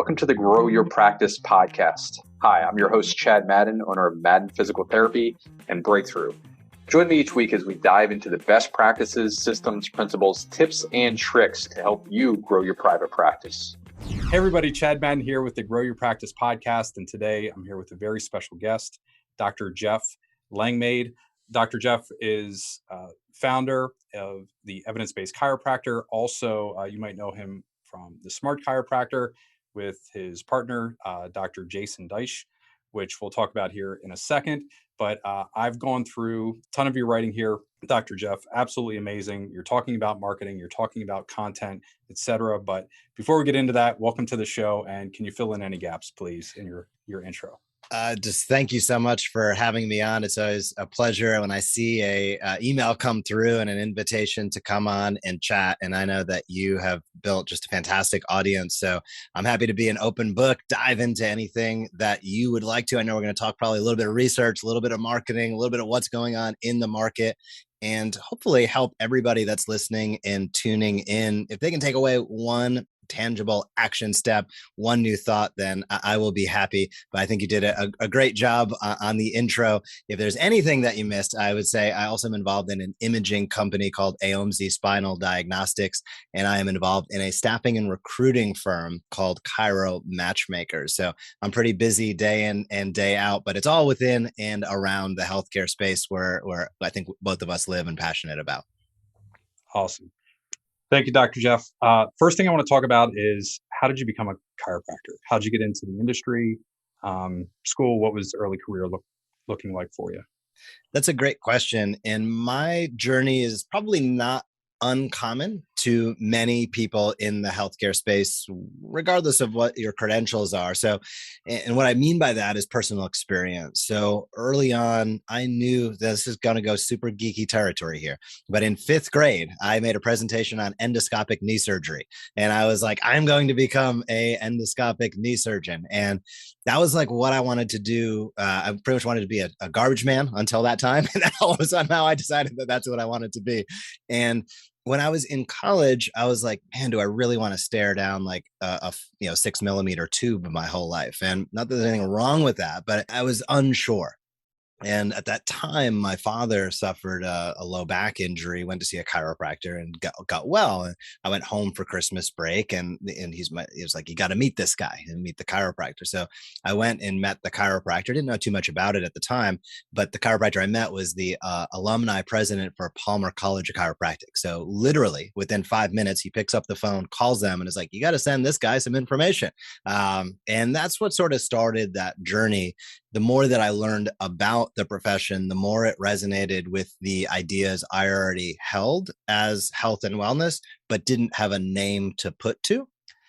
Welcome to the Grow Your Practice podcast. Hi, I'm your host, Chad Madden, owner of Madden Physical Therapy and Breakthrough. Join me each week as we dive into the best practices, systems, principles, tips, and tricks to help you grow your private practice. Hey everybody, Chad Madden here with the Grow Your Practice podcast, and today I'm here with a very special guest, Dr. Jeff Langmaid. Dr. Jeff is founder of the Evidence-Based Chiropractor. Also, you might know him from the Smart Chiropractor with his partner, Dr. Jason Deitch, which we'll talk about here in a second. But I've gone through a ton of your writing here, Dr. Jeff. Absolutely amazing. You're talking about marketing, you're talking about content, etc. But before we get into that, welcome to the show. And can you fill in any gaps, please, in your intro? Just thank you so much for having me on. It's always a pleasure when I see a email come through and an invitation to come on and chat. And I know that you have built just a fantastic audience. So I'm happy to be an open book, dive into anything that you would like to. I know we're going to talk probably a little bit of research, a little bit of marketing, a little bit of what's going on in the market, and hopefully help everybody that's listening and tuning in. If they can take away one tangible action step, one new thought, then I will be happy. But I think you did a great job on the intro. If there's anything that you missed, I would say I also am involved in an imaging company called AOMZ Spinal Diagnostics, and I am involved in a staffing and recruiting firm called Chiro Matchmakers. So I'm pretty busy day in and day out, but it's all within and around the healthcare space where I think both of us live and passionate about. Awesome. Thank you, Dr. Jeff. First thing I want to talk about is, how did you become a chiropractor? How did you get into the industry? School, what was early career looking like for you? That's a great question. And my journey is probably not uncommon to many people in the healthcare space, regardless of what your credentials are. So, and what I mean by that is personal experience. So early on, I knew this is going to go super geeky territory here. But in 5th grade, I made a presentation on endoscopic knee surgery. And I was like, I'm going to become a endoscopic knee surgeon. And that was like what I wanted to do. I pretty much wanted to be a garbage man until that time. And then all of a sudden now I decided that that's what I wanted to be. And when I was in college, I was like, man, do I really want to stare down like a 6mm tube my whole life? And not that there's anything wrong with that, but I was unsure. And at that time, my father suffered a low back injury, went to see a chiropractor and got well. And I went home for Christmas break and he was like, you got to meet this guy and meet the chiropractor. So I went and met the chiropractor. Didn't know too much about it at the time, but the chiropractor I met was the alumni president for Palmer College of Chiropractic. So literally within 5 minutes, he picks up the phone, calls them and is like, you got to send this guy some information. And that's what sort of started that journey. The more that I learned about the profession, the more it resonated with the ideas I already held as health and wellness, but didn't have a name to put to.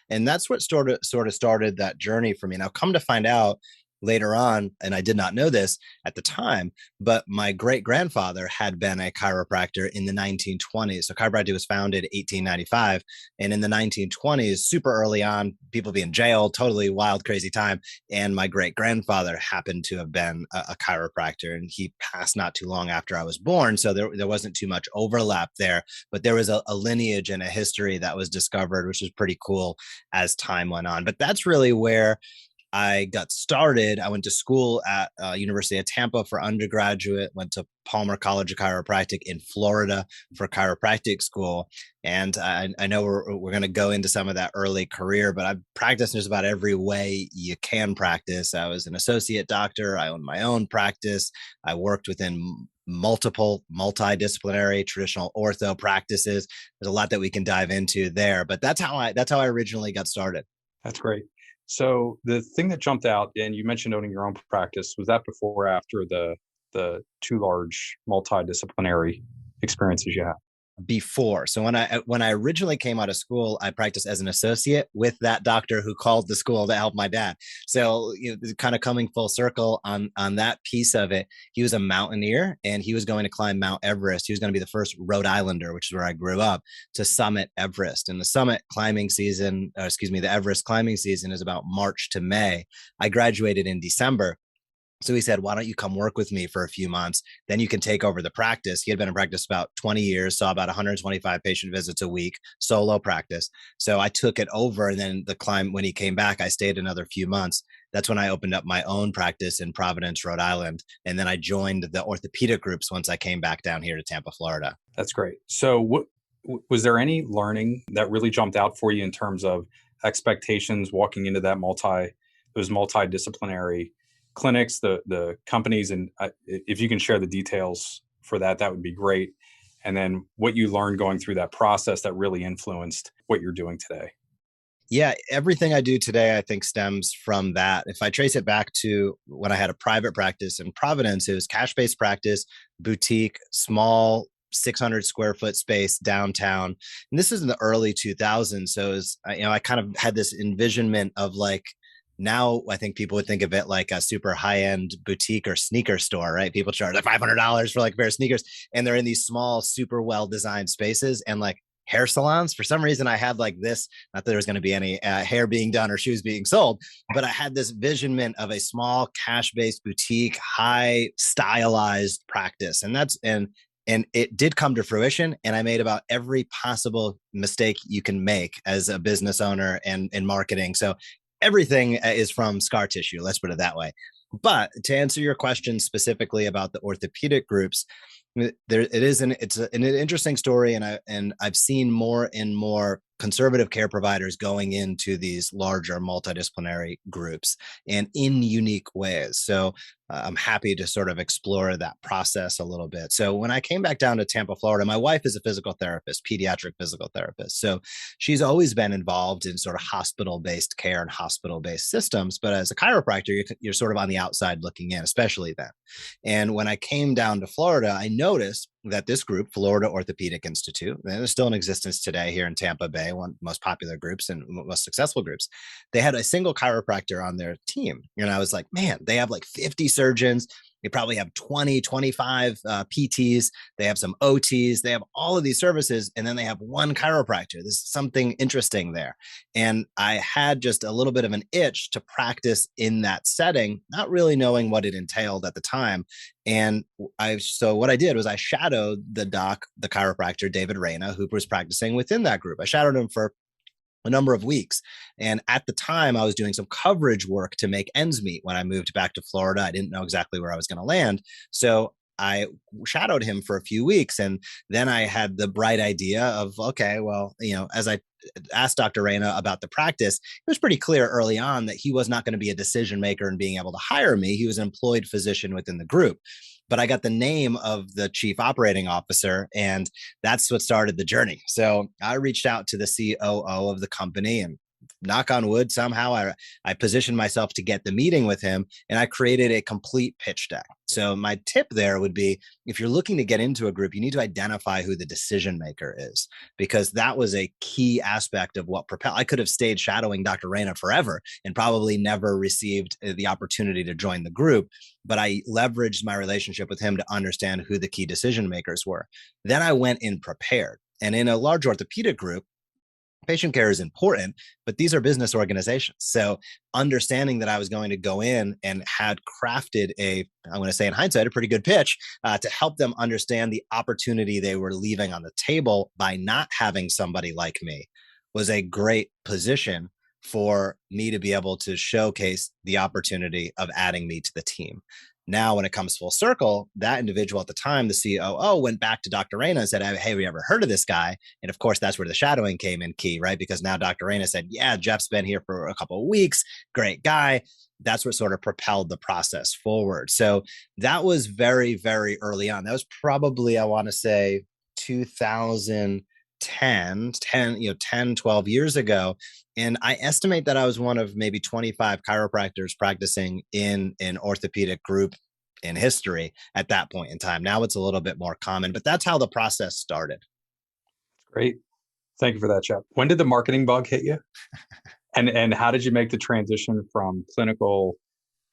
And that's what sort of started that journey for me. Now, come to find out later on, and I did not know this at the time, but my great-grandfather had been a chiropractor in the 1920s. So chiropractic was founded in 1895. And in the 1920s, super early on, people being jailed, totally wild, crazy time. And my great-grandfather happened to have been a chiropractor, and he passed not too long after I was born. So there wasn't too much overlap there, but there was a lineage and a history that was discovered, which was pretty cool as time went on. But that's really where I got started. I went to school at University of Tampa for undergraduate, went to Palmer College of Chiropractic in Florida for chiropractic school. And I know we're going to go into some of that early career, but I've practiced just about every way you can practice. I was an associate doctor. I owned my own practice. I worked within multiple multidisciplinary traditional ortho practices. There's a lot that we can dive into there, but that's how I originally got started. That's great. So the thing that jumped out, and you mentioned owning your own practice, was that before or after the 2 large multidisciplinary experiences you had? Before. So when I originally came out of school, I practiced as an associate with that doctor who called the school to help my dad. So kind of coming full circle on that piece of it, he was a mountaineer and he was going to climb Mount Everest. He was going to be the first Rhode Islander, which is where I grew up, to summit Everest. And the Everest climbing season is about March to May. I graduated in December. So he said, why don't you come work with me for a few months? Then you can take over the practice. He had been in practice about 20 years, saw about 125 patient visits a week, solo practice. So I took it over. And then when he came back, I stayed another few months. That's when I opened up my own practice in Providence, Rhode Island. And then I joined the orthopedic groups once I came back down here to Tampa, Florida. That's great. So was there any learning that really jumped out for you in terms of expectations walking into those multidisciplinary clinics, the companies, and if you can share the details for that, that would be great. And then what you learned going through that process that really influenced what you're doing today. Yeah, everything I do today, I think, stems from that. If I trace it back to when I had a private practice in Providence, it was cash-based practice, boutique, small 600 square foot space downtown. And this is in the early 2000s. So I kind of had this envisionment of like, now I think people would think of it like a super high-end boutique or sneaker store, right? People charge like $500 for like a pair of sneakers, and they're in these small, super well-designed spaces. And like hair salons, for some reason I had like this, not that there was going to be any hair being done or shoes being sold, but I had this visionment of a small cash-based boutique, high stylized practice. And it did come to fruition. And I made about every possible mistake you can make as a business owner and in marketing. So everything is from scar tissue, let's put it that way. But to answer your question specifically about the orthopedic groups, it's an interesting story, and I've seen more and more conservative care providers going into these larger multidisciplinary groups and in unique ways. So I'm happy to sort of explore that process a little bit. So when I came back down to Tampa, Florida, my wife is a physical therapist, pediatric physical therapist. So she's always been involved in sort of hospital-based care and hospital-based systems. But as a chiropractor, you're sort of on the outside looking in, especially then. And when I came down to Florida, I noticed that this group, Florida Orthopedic Institute, and it's still in existence today here in Tampa Bay, one of the most popular groups and most successful groups, they had a single chiropractor on their team. And I was like, man, they have like 50 surgeons. They probably have 20, 25 PTs. They have some OTs. They have all of these services. And then they have one chiropractor. There's something interesting there. And I had just a little bit of an itch to practice in that setting, not really knowing what it entailed at the time. And so what I did was I shadowed the chiropractor, David Reyna, who was practicing within that group. I shadowed him for a number of weeks. And at the time, I was doing some coverage work to make ends meet. When I moved back to Florida, I didn't know exactly where I was going to land. So I shadowed him for a few weeks. And then I had the bright idea of, okay, well, as I asked Dr. Reyna about the practice, it was pretty clear early on that he was not going to be a decision maker in being able to hire me. He was an employed physician within the group. But I got the name of the chief operating officer, and that's what started the journey. So I reached out to the COO of the company, and knock on wood, somehow I positioned myself to get the meeting with him, and I created a complete pitch deck. So my tip there would be, if you're looking to get into a group, you need to identify who the decision maker is, because that was a key aspect of what propelled. I could have stayed shadowing Dr. Reyna forever and probably never received the opportunity to join the group, but I leveraged my relationship with him to understand who the key decision makers were. Then I went in prepared. And in a large orthopedic group, patient care is important, but these are business organizations. So understanding that I was going to go in and had crafted I'm going to say in hindsight, a pretty good pitch to help them understand the opportunity they were leaving on the table by not having somebody like me, was a great position for me to be able to showcase the opportunity of adding me to the team. Now, when it comes full circle, that individual at the time, the COO, went back to Dr. Reyna and said, hey, have you ever heard of this guy? And of course, that's where the shadowing came in key, right? Because now Dr. Reyna said, yeah, Jeff's been here for a couple of weeks. Great guy. That's what sort of propelled the process forward. So that was very, very early on. That was probably, I want to say 2010, 12 years ago. And I estimate that I was one of maybe 25 chiropractors practicing in an orthopedic group in history at that point in time. Now it's a little bit more common, but that's how the process started. Great. Thank you for that, Jeff. When did the marketing bug hit you? And how did you make the transition from clinical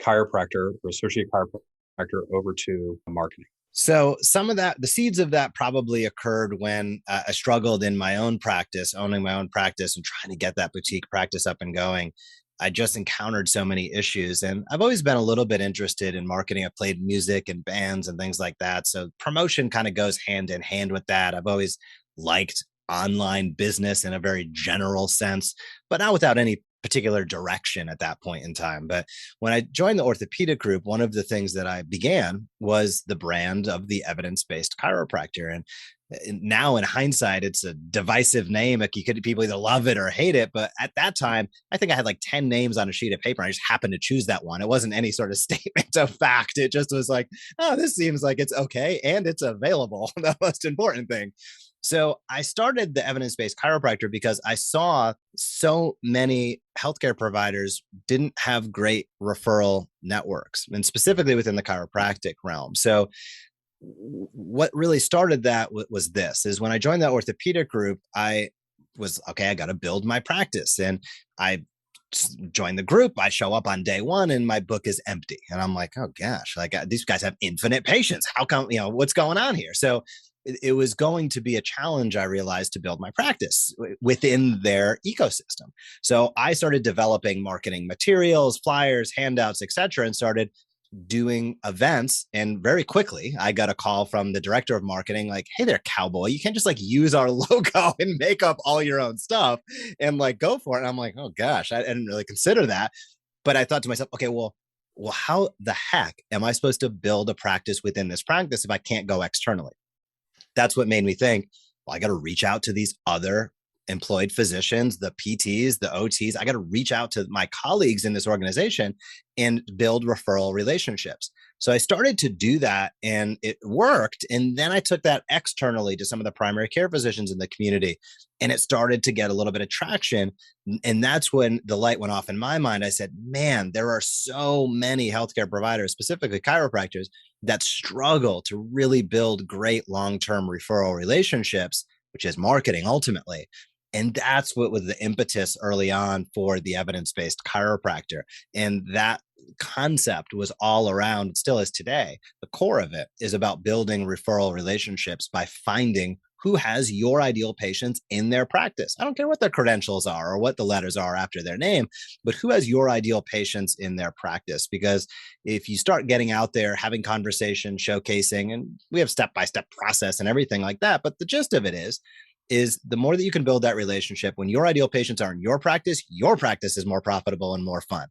chiropractor or associate chiropractor over to marketing? So some of that, the seeds of that probably occurred when I struggled in my own practice, owning my own practice and trying to get that boutique practice up and going. I just encountered so many issues. And I've always been a little bit interested in marketing. I played music and bands and things like that. So promotion kind of goes hand in hand with that. I've always liked online business in a very general sense, but not without any particular direction at that point in time. But when I joined the orthopedic group, one of the things that I began was the brand of the evidence-based chiropractor. And now in hindsight, it's a divisive name. Like people either love it or hate it. But at that time, I think I had like 10 names on a sheet of paper. And I just happened to choose that one. It wasn't any sort of statement of fact. It just was like, oh, this seems like it's okay. And it's available. The most important thing. So I started the evidence-based chiropractor because I saw so many healthcare providers didn't have great referral networks, and specifically within the chiropractic realm. So what really started that was this, is when I joined that orthopedic group, I was, okay, I got to build my practice. And I join the group. I show up on day one and my book is empty. And I'm like, oh gosh, like these guys have infinite patience. How come, what's going on here? So it was going to be a challenge, I realized, to build my practice within their ecosystem. So I started developing marketing materials, flyers, handouts, etc., and started doing events. And very quickly, I got a call from the director of marketing, like, hey there, cowboy, you can't just like use our logo and make up all your own stuff and like go for it. And I'm like, oh gosh, I didn't really consider that. But I thought to myself, okay, well, how the heck am I supposed to build a practice within this practice if I can't go externally? That's what made me think, well, I got to reach out to these other employed physicians, the PTs, the OTs. I got to reach out to my colleagues in this organization and build referral relationships. So I started to do that and it worked. And then I took that externally to some of the primary care physicians in the community and it started to get a little bit of traction. And that's when the light went off in my mind. I said, man, there are so many healthcare providers, specifically chiropractors, that struggle to really build great long-term referral relationships, which is marketing ultimately. And that's what was the impetus early on for the evidence-based chiropractor. And that concept was all around, still is today. The core of it is about building referral relationships by finding who has your ideal patients in their practice. I don't care what their credentials are or what the letters are after their name, but who has your ideal patients in their practice? Because if you start getting out there, having conversations, showcasing, and we have step-by-step process and everything like that, but the gist of it is the more that you can build that relationship, when your ideal patients are in your practice is more profitable and more fun.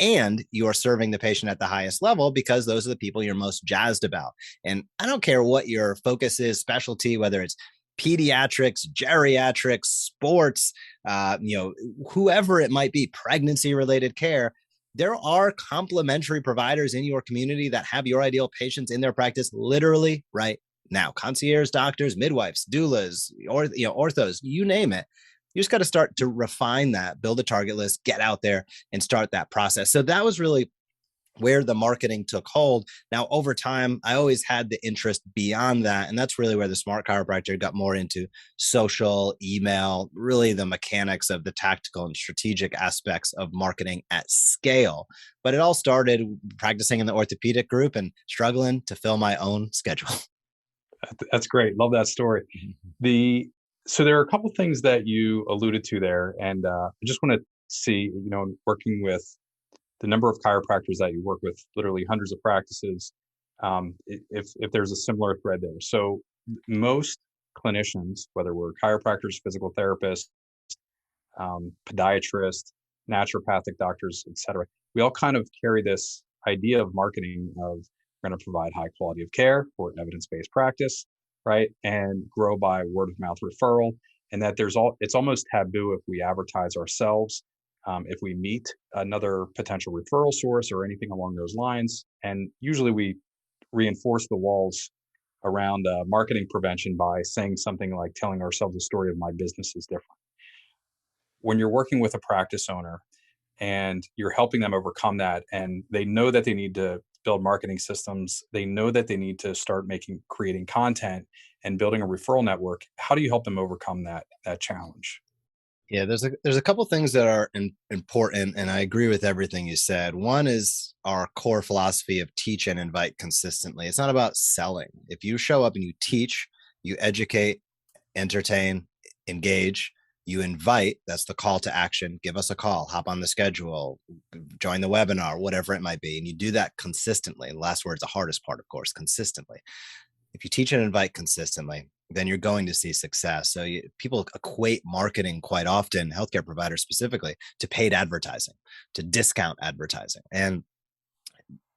And you are serving the patient at the highest level because those are the people you're most jazzed about. And I don't care what your focus is, specialty, whether it's pediatrics, geriatrics, sports, whoever it might be, pregnancy related care. There are complementary providers in your community that have your ideal patients in their practice literally right now. Concierge doctors, midwives, doulas, or orthos, you name it. You just got to start to refine that, build a target list, get out there and start that process. So that was really where the marketing took hold. Now, over time, I always had the interest beyond that. And that's really where the Smart Chiropractor got more into social, email, really the mechanics of the tactical and strategic aspects of marketing at scale. But it all started practicing in the orthopedic group and struggling to fill my own schedule. That's great. Love that story. So there are a couple things that you alluded to there, and I just want to see, working with the number of chiropractors that you work with, literally hundreds of practices, if there's a similar thread there. So most clinicians, whether we're chiropractors, physical therapists, podiatrists, naturopathic doctors, et cetera, we all kind of carry this idea of marketing of we're going to provide high quality of care for evidence-based practice, right? And grow by word of mouth referral. And that it's almost taboo if we advertise ourselves, if we meet another potential referral source or anything along those lines. And usually we reinforce the walls around marketing prevention by saying something like telling ourselves the story of my business is different. When you're working with a practice owner and you're helping them overcome that, and they know that they need to build marketing systems, they know that they need to start creating content and building a referral network, how do you help them overcome that challenge? Yeah, there's a couple things that are important, and I agree with everything you said. One is our core philosophy of teach and invite consistently. It's not about selling. If you show up and you teach, you educate, entertain, engage, You invite, that's the call to action. Give us a call, hop on the schedule, join the webinar, whatever it might be. And you do that consistently. The last word's the hardest part, of course, consistently. If you teach and invite consistently, then you're going to see success. So people equate marketing quite often, healthcare providers specifically, to paid advertising, to discount advertising. And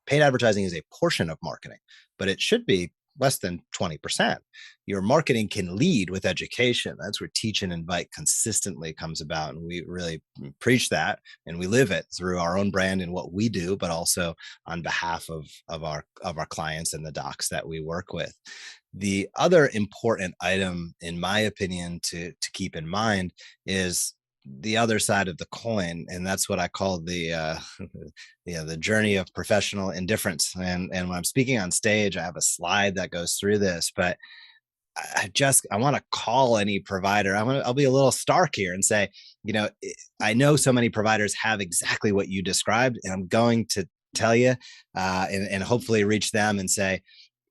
paid advertising is a portion of marketing, but it should be less than 20%. Your marketing can lead with education. That's where teach and invite consistently comes about. And we really preach that and we live it through our own brand and what we do, but also on behalf of our clients and the docs that we work with. The other important item, in my opinion, to keep in mind is the other side of the coin, and that's what I call the the journey of professional indifference. And when I'm speaking on stage, I have a slide that goes through this, but I want to call any provider. I'll be a little stark here and say, I know so many providers have exactly what you described, and I'm going to tell you and hopefully reach them and say,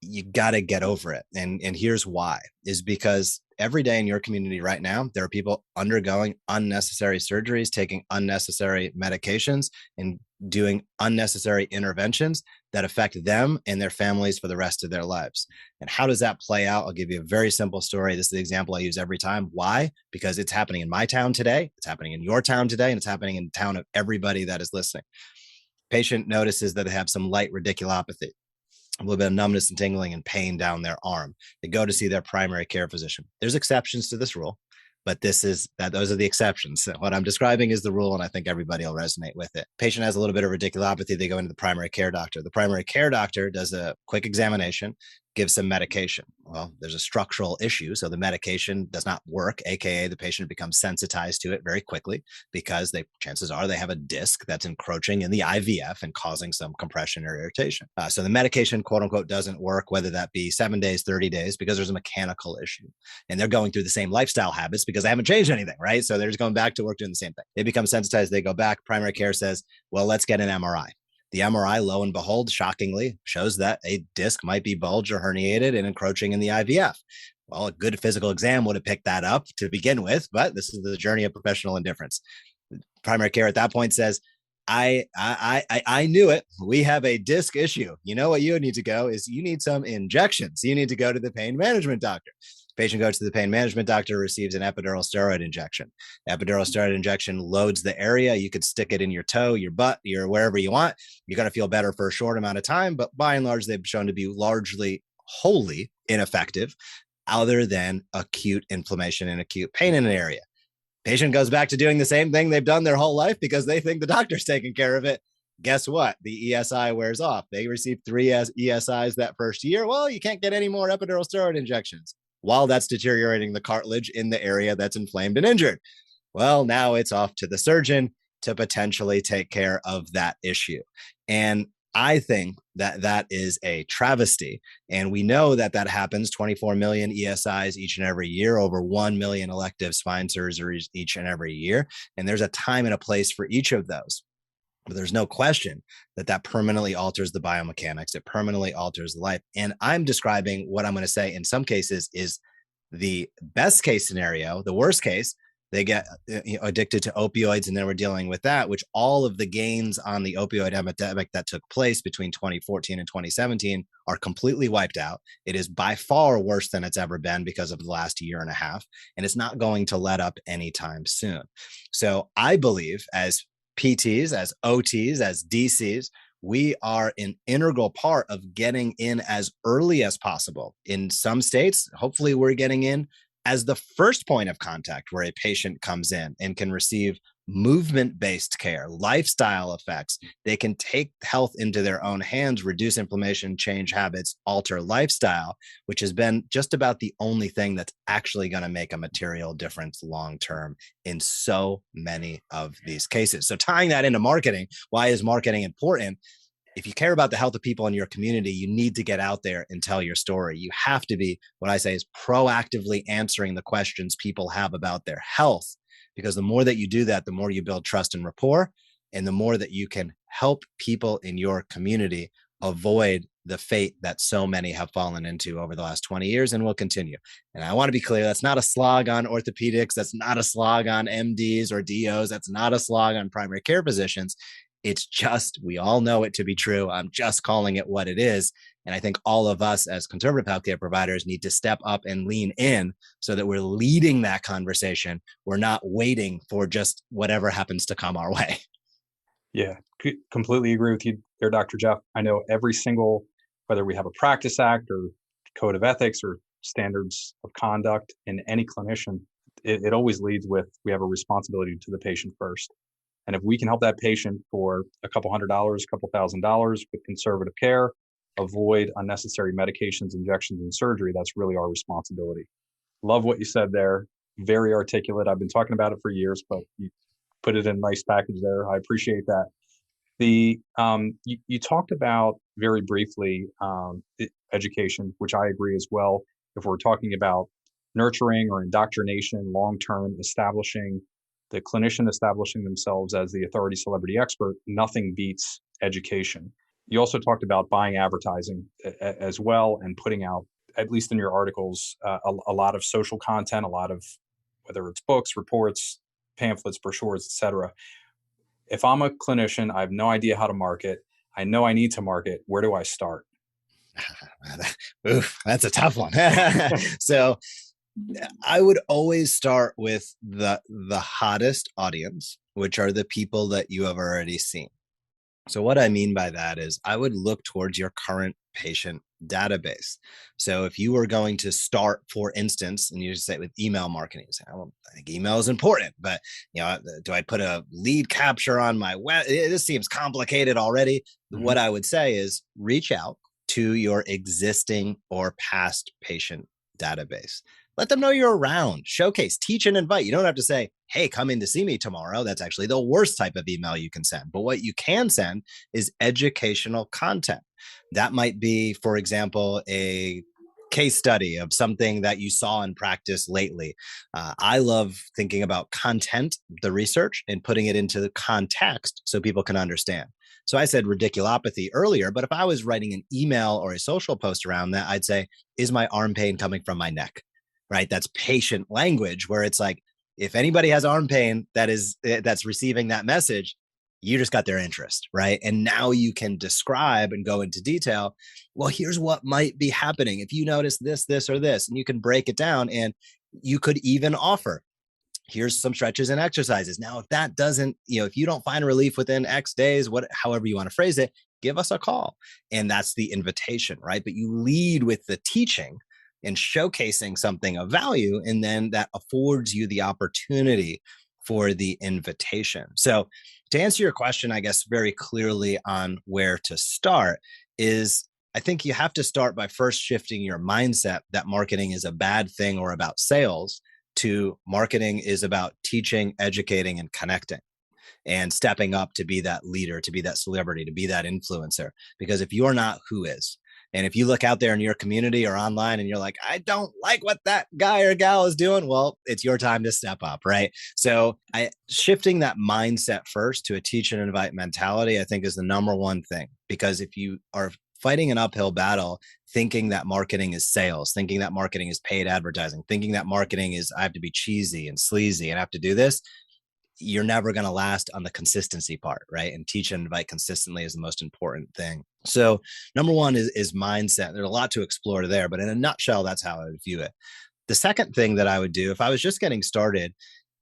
you got to get over it. And here's why, is because every day in your community right now, there are people undergoing unnecessary surgeries, taking unnecessary medications, and doing unnecessary interventions that affect them and their families for the rest of their lives. And how does that play out? I'll give you a very simple story. This is the example I use every time. Why? Because it's happening in my town today. It's happening in your town today. And it's happening in the town of everybody that is listening. Patient notices that they have some light radiculopathy, a little bit of numbness and tingling and pain down their arm. They go to see their primary care physician. There's exceptions to this rule, but those are the exceptions. What I'm describing is the rule, and I think everybody will resonate with it. Patient has a little bit of radiculopathy. They go into the primary care doctor. The primary care doctor does a quick examination, gives some medication. Well, there's a structural issue, so the medication does not work, aka the patient becomes sensitized to it very quickly because chances are they have a disc that's encroaching in the IVF and causing some compression or irritation. So the medication, quote unquote, doesn't work, whether that be 7 days, 30 days, because there's a mechanical issue. And they're going through the same lifestyle habits because they haven't changed anything, right? So they're just going back to work doing the same thing. They become sensitized, they go back. Primary care says, well, let's get an MRI. The MRI, lo and behold, shockingly, shows that a disc might be bulged or herniated and encroaching in the IVF. Well, a good physical exam would have picked that up to begin with, but this is the journey of professional indifference. Primary care at that point says, I knew it. We have a disc issue. You know what you need to go is you need some injections. You need to go to the pain management doctor. Patient goes to the pain management doctor, receives an epidural steroid injection. Epidural steroid injection loads the area. You could stick it in your toe, your butt, your wherever you want. You're going to feel better for a short amount of time, but by and large, they've shown to be largely wholly ineffective, other than acute inflammation and acute pain in an area. Patient goes back to doing the same thing they've done their whole life because they think the doctor's taking care of it. Guess what? The ESI wears off. They received 3 ESIs that first year. Well, you can't get any more epidural steroid injections while that's deteriorating the cartilage in the area that's inflamed and injured. Well, now it's off to the surgeon to potentially take care of that issue. And I think that is a travesty. And we know that happens 24 million ESIs each and every year, over 1 million elective spine surgeries each and every year. And there's a time and a place for each of those. But there's no question that permanently alters the biomechanics. It permanently alters life. And I'm describing what I'm going to say in some cases is the best case scenario. The worst case, they get addicted to opioids, and then we're dealing with that, which all of the gains on the opioid epidemic that took place between 2014 and 2017 are completely wiped out. It is by far worse than it's ever been because of the last year and a half, and it's not going to let up anytime soon. So I believe as PTs, as OTs, as DCs, we are an integral part of getting in as early as possible. In some states, hopefully we're getting in as the first point of contact where a patient comes in and can receive movement-based care, lifestyle effects. They can take health into their own hands, reduce inflammation, change habits, alter lifestyle, which has been just about the only thing that's actually going to make a material difference long-term in so many of these cases. So tying that into marketing, why is marketing important? If you care about the health of people in your community, you need to get out there and tell your story. You have to be, what I say is proactively answering the questions people have about their health, because the more that you do that, the more you build trust and rapport, and the more that you can help people in your community avoid the fate that so many have fallen into over the last 20 years and will continue. And I want to be clear, that's not a slog on orthopedics. That's not a slog on MDs or DOs. That's not a slog on primary care physicians. It's just, we all know it to be true. I'm just calling it what it is. And I think all of us as conservative healthcare providers need to step up and lean in so that we're leading that conversation. We're not waiting for just whatever happens to come our way. Yeah, completely agree with you there, Dr. Jeff. I know every single, whether we have a practice act or code of ethics or standards of conduct in any clinician, it always leads with, we have a responsibility to the patient first. And if we can help that patient for a couple $100, a couple $1,000 with conservative care, avoid unnecessary medications, injections, and surgery, that's really our responsibility. Love what you said there. Very articulate. I've been talking about it for years, but you put it in a nice package there. I appreciate that. You talked about very briefly education, which I agree as well. If we're talking about nurturing or indoctrination, long-term the clinician establishing themselves as the authority celebrity expert, nothing beats education. You also talked about buying advertising as well and putting out, at least in your articles, a lot of social content, a lot of, whether it's books, reports, pamphlets, brochures, etc. If I'm a clinician, I have no idea how to market. I know I need to market. Where do I start? Oof, that's a tough one. So I would always start with the hottest audience, which are the people that you have already seen. So what I mean by that is I would look towards your current patient database. So if you were going to start, for instance, and you just say with email marketing, you say, well, I think email is important, but do I put a lead capture on my web? This seems complicated already. Mm-hmm. What I would say is reach out to your existing or past patient database. Let them know you're around, showcase, teach, and invite. You don't have to say, hey, come in to see me tomorrow. That's actually the worst type of email you can send. But what you can send is educational content. That might be, for example, a case study of something that you saw in practice lately. I love thinking about content, the research, and putting it into the context so people can understand. So I said radiculopathy earlier, but if I was writing an email or a social post around that, I'd say, is my arm pain coming from my neck? Right? That's patient language where it's like, if anybody has arm pain that's receiving that message, you just got their interest, right? And now you can describe and go into detail. Well, here's what might be happening. If you notice this, this, or this, and you can break it down, and you could even offer, here's some stretches and exercises. Now, if that doesn't, if you don't find relief within X days, however you want to phrase it, give us a call. And that's the invitation, right? But you lead with the teaching and showcasing something of value, and then that affords you the opportunity for the invitation. So to answer your question, I guess very clearly on where to start is, I think you have to start by first shifting your mindset that marketing is a bad thing or about sales to marketing is about teaching, educating, and connecting, and stepping up to be that leader, to be that celebrity, to be that influencer. Because if you're not, who is? And if you look out there in your community or online and you're like, I don't like what that guy or gal is doing, well, it's your time to step up, right? So shifting that mindset first to a teach and invite mentality, I think is the number one thing. Because if you are fighting an uphill battle, thinking that marketing is sales, thinking that marketing is paid advertising, thinking that marketing is, I have to be cheesy and sleazy and I have to do this, you're never going to last on the consistency part, right? And teach and invite consistently is the most important thing. So number one is mindset. There's a lot to explore there, but in a nutshell, that's how I would view it. The second thing that I would do if I was just getting started,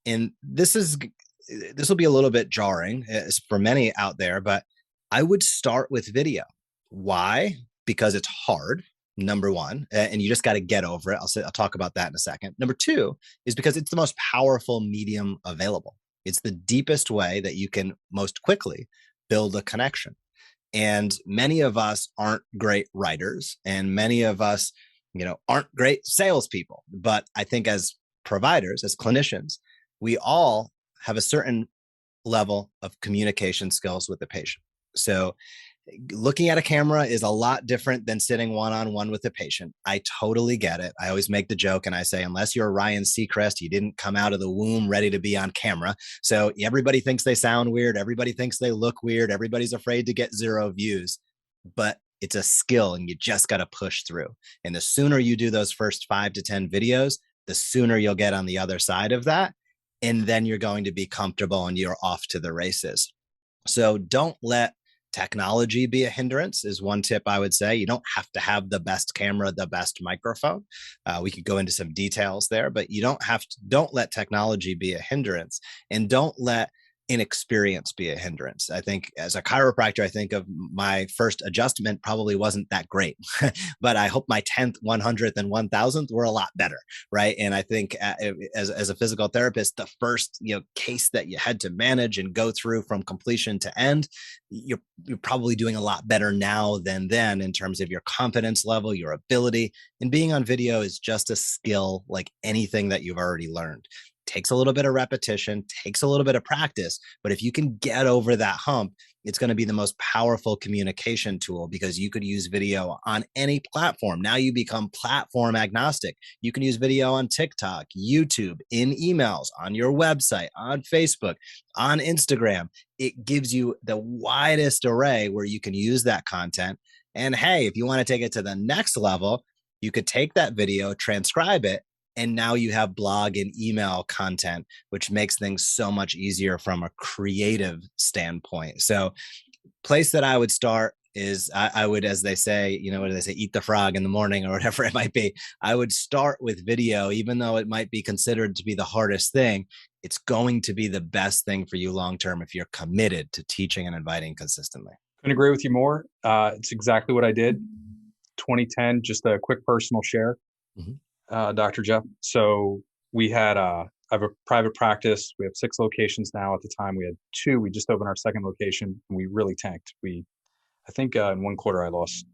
and this will be a little bit jarring for many out there, but I would start with video. Why? Because it's hard. Number one, and you just got to get over it. I'll talk about that in a second. Number two is because it's the most powerful medium available. It's the deepest way that you can most quickly build a connection. And many of us aren't great writers, and many of us, aren't great salespeople. But I think as providers, as clinicians, we all have a certain level of communication skills with the patient. So looking at a camera is a lot different than sitting one-on-one with a patient. I totally get it. I always make the joke and I say, unless you're Ryan Seacrest, you didn't come out of the womb ready to be on camera. So everybody thinks they sound weird. Everybody thinks they look weird. Everybody's afraid to get 0 views. But It's a skill and you just got to push through. And the sooner you do those first 5 to 10 videos, the sooner you'll get on the other side of that. And then you're going to be comfortable and you're off to the races. So don't let technology be a hindrance is one tip I would say. You don't have to have the best camera, the best microphone. We could go into some details there, but you don't let technology be a hindrance, and don't let inexperience be a hindrance. I think as a chiropractor, I think of my first adjustment probably wasn't that great, but I hope my 10th, 100th, and 1000th were a lot better, right? And I think as a physical therapist, the first case that you had to manage and go through from completion to end, you're probably doing a lot better now than then in terms of your confidence level, your ability. And being on video is just a skill like anything that you've already learned. Takes a little bit of repetition, takes a little bit of practice, but if you can get over that hump, it's going to be the most powerful communication tool, because you could use video on any platform. Now you become platform agnostic. You can use video on TikTok, YouTube, in emails, on your website, on Facebook, on Instagram. It gives you the widest array where you can use that content. And hey, if you want to take it to the next level, you could take that video, transcribe it, and now you have blog and email content, which makes things so much easier from a creative standpoint. So place that I would start is I would, as they say, what do they say, eat the frog in the morning or whatever it might be. I would start with video, even though it might be considered to be the hardest thing. It's going to be the best thing for you long-term if you're committed to teaching and inviting consistently. Couldn't agree with you more. It's exactly what I did. 2010, just a quick personal share. Mm-hmm. Dr. Jeff. So we had, I have a private practice. We have 6 locations now. At the time we had 2. We just opened our second location and we really tanked. I think in one quarter, I lost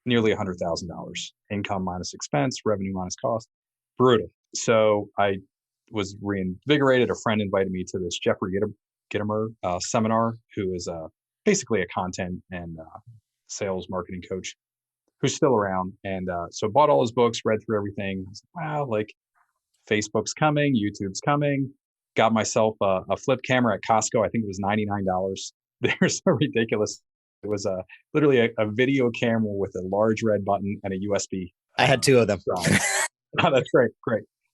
nearly $100,000 income minus expense, revenue minus cost. Brutal. So I was reinvigorated. A friend invited me to this Jeffrey Gitomer seminar, who is basically a content and sales marketing coach who's still around. And so bought all his books, read through everything. I was like, wow, like Facebook's coming, YouTube's coming. Got myself a flip camera at Costco. I think it was $99. They're so ridiculous. It was literally a video camera with a large red button and a USB. I had 2 of them. Oh, that's great.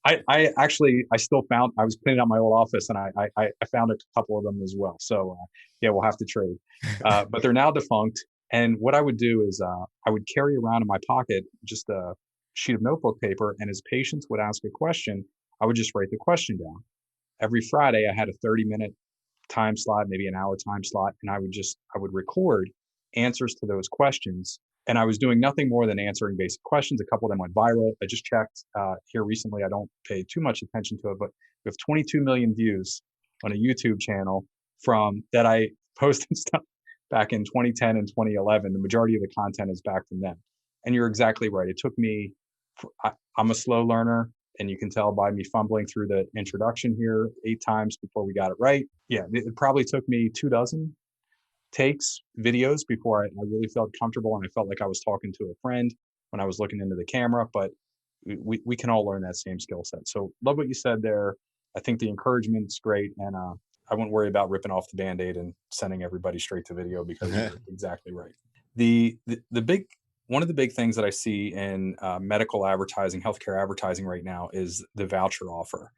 I still found, I was cleaning out my old office and I found a couple of them as well. So yeah, we'll have to trade. But they're now defunct. And what I would do is I would carry around in my pocket just a sheet of notebook paper, and as patients would ask a question, I would just write the question down. Every Friday, I had a 30-minute time slot, maybe an hour time slot, and I would record answers to those questions. And I was doing nothing more than answering basic questions. A couple of them went viral. I just checked here recently. I don't pay too much attention to it, but we have 22 million views on a YouTube channel from that I posted stuff back in 2010 and 2011. The majority of the content is back from then. And you're exactly right. It took me, I'm a slow learner, and you can tell by me fumbling through the introduction here 8 times before we got it right. Yeah, it probably took me 24 takes, videos before I really felt comfortable and I felt like I was talking to a friend when I was looking into the camera, but we can all learn that same skill set. So love what you said there. I think the encouragement's great, and I wouldn't worry about ripping off the Band-Aid and sending everybody straight to video, because you're exactly right. One of the big things that I see in medical advertising, healthcare advertising right now is the voucher offer.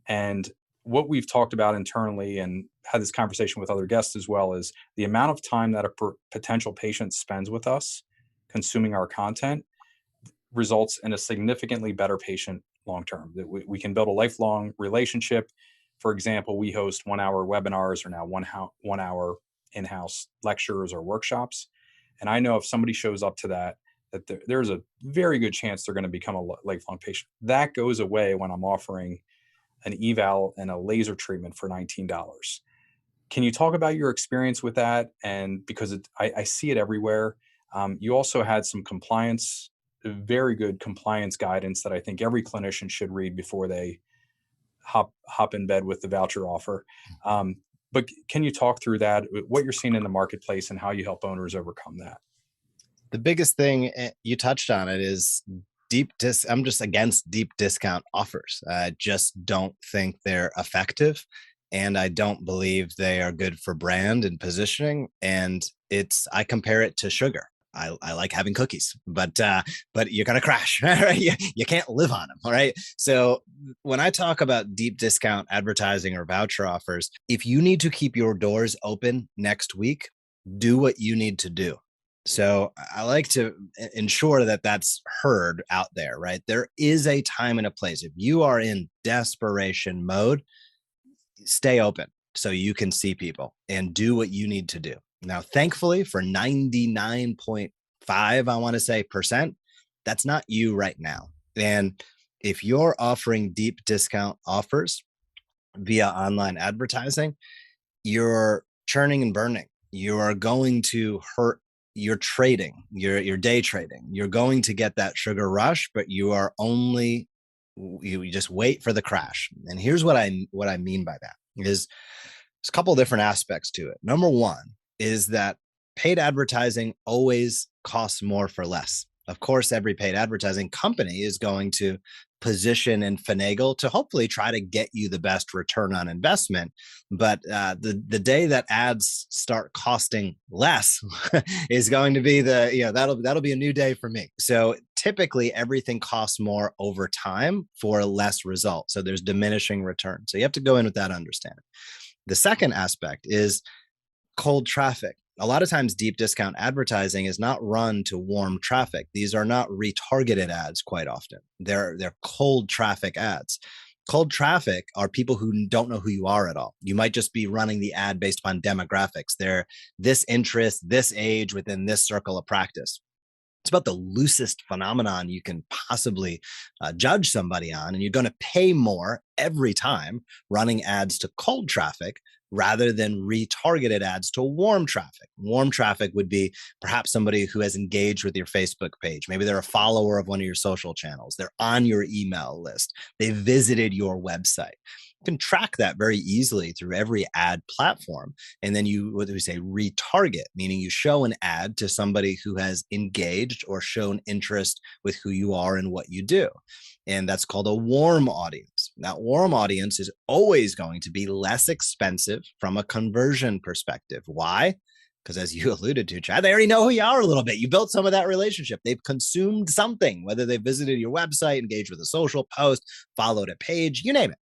And what we've talked about internally and had this conversation with other guests as well is the amount of time that a potential patient spends with us consuming our content results in a significantly better patient long-term. That we can build a lifelong relationship. For example, we host 1-hour webinars or now 1 hour in-house lectures or workshops. And I know if somebody shows up to that there's a very good chance they're going to become a lifelong patient. That goes away when I'm offering an eval and a laser treatment for $19. Can you talk about your experience with that? And because I see it everywhere. You also had some compliance, very good compliance guidance that I think every clinician should read before they hop in bed with the voucher offer. But can you talk through that, what you're seeing in the marketplace and how you help owners overcome that? The biggest thing, you touched on it, is I'm just against deep discount offers. I just don't think they're effective, and I don't believe they are good for brand and positioning. And I compare it to sugar. I like having cookies, but you're going to crash, right? You can't live on them. All right. So when I talk about deep discount advertising or voucher offers, if you need to keep your doors open next week, do what you need to do. So I like to ensure that that's heard out there, right? There is a time and a place. If you are in desperation mode, stay open so you can see people and do what you need to do. Now, thankfully, for 99.5, I want to say percent, that's not you right now. And if you're offering deep discount offers via online advertising, you're churning and burning. You are going to hurt your trading, your day trading. You're going to get that sugar rush, but you just wait for the crash. And here's what I mean by that is there's a couple of different aspects to it. Number one is that paid advertising always costs more for less. Of course, every paid advertising company is going to position and finagle to hopefully try to get you the best return on investment. But the day that ads start costing less is going to be that'll be a new day for me. So typically everything costs more over time for less result. So there's diminishing return. So you have to go in with that understanding. The second aspect is cold traffic. A lot of times deep discount advertising is not run to warm traffic. These are not retargeted ads quite often. They're cold traffic ads. Cold traffic are people who don't know who you are at all. You might just be running the ad based upon demographics. They're this interest, this age within this circle of practice. It's about the loosest phenomenon you can possibly judge somebody on. And you're going to pay more every time running ads to cold traffic rather than retargeted ads to warm traffic. Warm traffic would be perhaps somebody who has engaged with your Facebook page. Maybe they're a follower of one of your social channels. They're on your email list. They visited your website. You can track that very easily through every ad platform. And then what do we say, retarget, meaning you show an ad to somebody who has engaged or shown interest with who you are and what you do. And that's called a warm audience. That warm audience is always going to be less expensive from a conversion perspective. Why? Because as you alluded to, Chad, they already know who you are a little bit. You built some of that relationship. They've consumed something, whether they visited your website, engaged with a social post, followed a page, you name it.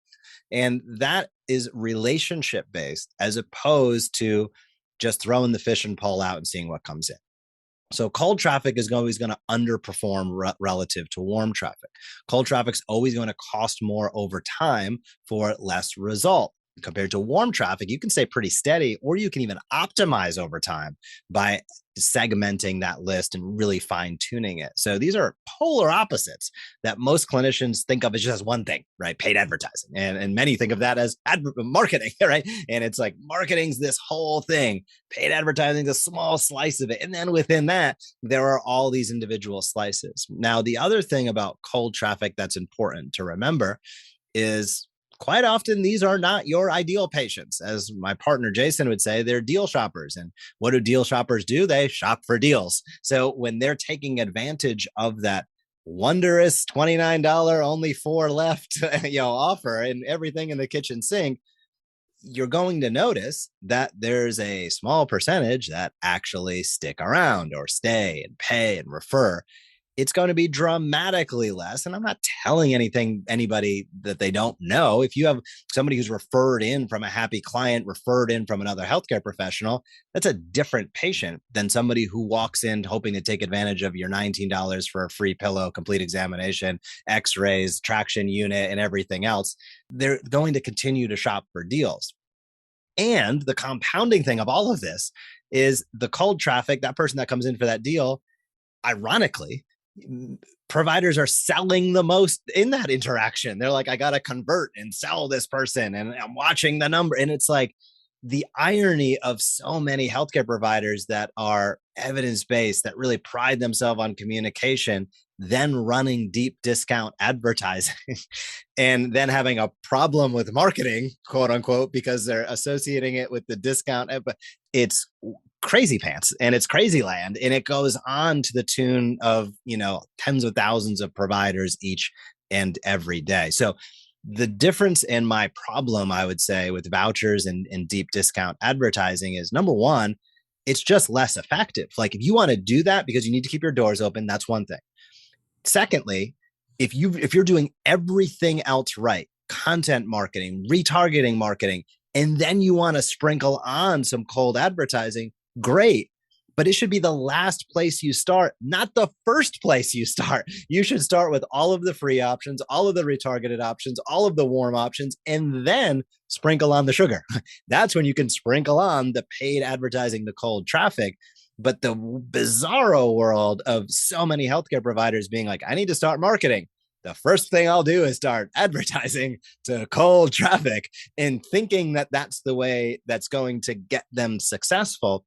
And that is relationship based as opposed to just throwing the fishing pole out and seeing what comes in. So cold traffic is always going to underperform relative to warm traffic. Cold traffic is always going to cost more over time for less result. Compared to warm traffic, you can stay pretty steady, or you can even optimize over time by segmenting that list and really fine tuning it. So these are polar opposites that most clinicians think of as just one thing, right? Paid advertising. And many think of that as marketing, right? And it's like marketing's this whole thing. Paid advertising is a small slice of it. And then within that, there are all these individual slices. Now, the other thing about cold traffic that's important to remember is quite often, these are not your ideal patients. As my partner, Jason, would say, they're deal shoppers. And what do deal shoppers do? They shop for deals. So when they're taking advantage of that wondrous $29, only 4 left, offer and everything in the kitchen sink, you're going to notice that there's a small percentage that actually stick around or stay and pay and refer. It's going to be dramatically less. And I'm not telling anybody that they don't know. If you have somebody who's referred in from a happy client, referred in from another healthcare professional, that's a different patient than somebody who walks in hoping to take advantage of your $19 for a free pillow, complete examination, x-rays, traction unit, and everything else. They're going to continue to shop for deals. And the compounding thing of all of this is the cold traffic, that person that comes in for that deal, ironically, providers are selling the most in that interaction. They're like, I got to convert and sell this person, and I'm watching the number. And it's like the irony of so many healthcare providers that are evidence-based, that really pride themselves on communication, then running deep discount advertising and then having a problem with marketing, quote unquote, because they're associating it with the discount. But it's crazy pants and it's crazy land. And it goes on to the tune of, tens of thousands of providers each and every day. So the difference in my problem, I would say, with vouchers and deep discount advertising is, number one, It's just less effective. Like if you want to do that because you need to keep your doors open, that's one thing. Secondly, if you're doing everything else right, content marketing, retargeting marketing, and then you want to sprinkle on some cold advertising, great. But it should be the last place you start, not the first place you start. You should start with all of the free options, all of the retargeted options, all of the warm options, and then sprinkle on the sugar. That's when you can sprinkle on the paid advertising, the cold traffic. But the bizarro world of so many healthcare providers being like, I need to start marketing. The first thing I'll do is start advertising to cold traffic and thinking that that's the way that's going to get them successful.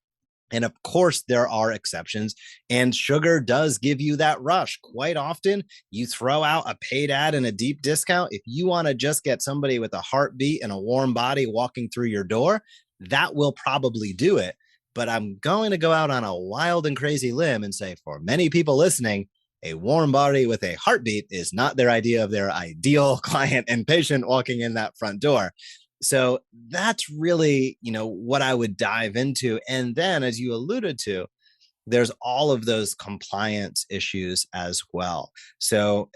And of course, there are exceptions, and sugar does give you that rush. Quite often, you throw out a paid ad and a deep discount. If you want to just get somebody with a heartbeat and a warm body walking through your door, that will probably do it. But I'm going to go out on a wild and crazy limb and say, for many people listening, a warm body with a heartbeat is not their idea of their ideal client and patient walking in that front door. So that's really, what I would dive into. And then, as you alluded to, there's all of those compliance issues as well. So,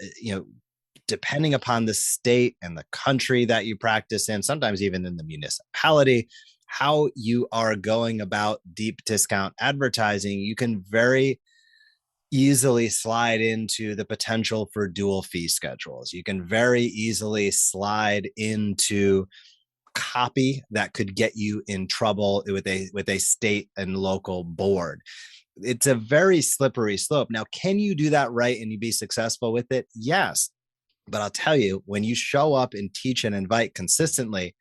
depending upon the state and the country that you practice in, sometimes even in the municipality, how you are going about deep discount advertising, you can very easily slide into the potential for dual fee schedules. You can very easily slide into copy that could get you in trouble with a state and local board. It's a very slippery slope. Now, can you do that right and you be successful with it? Yes. But I'll tell you, when you show up and teach and invite consistently,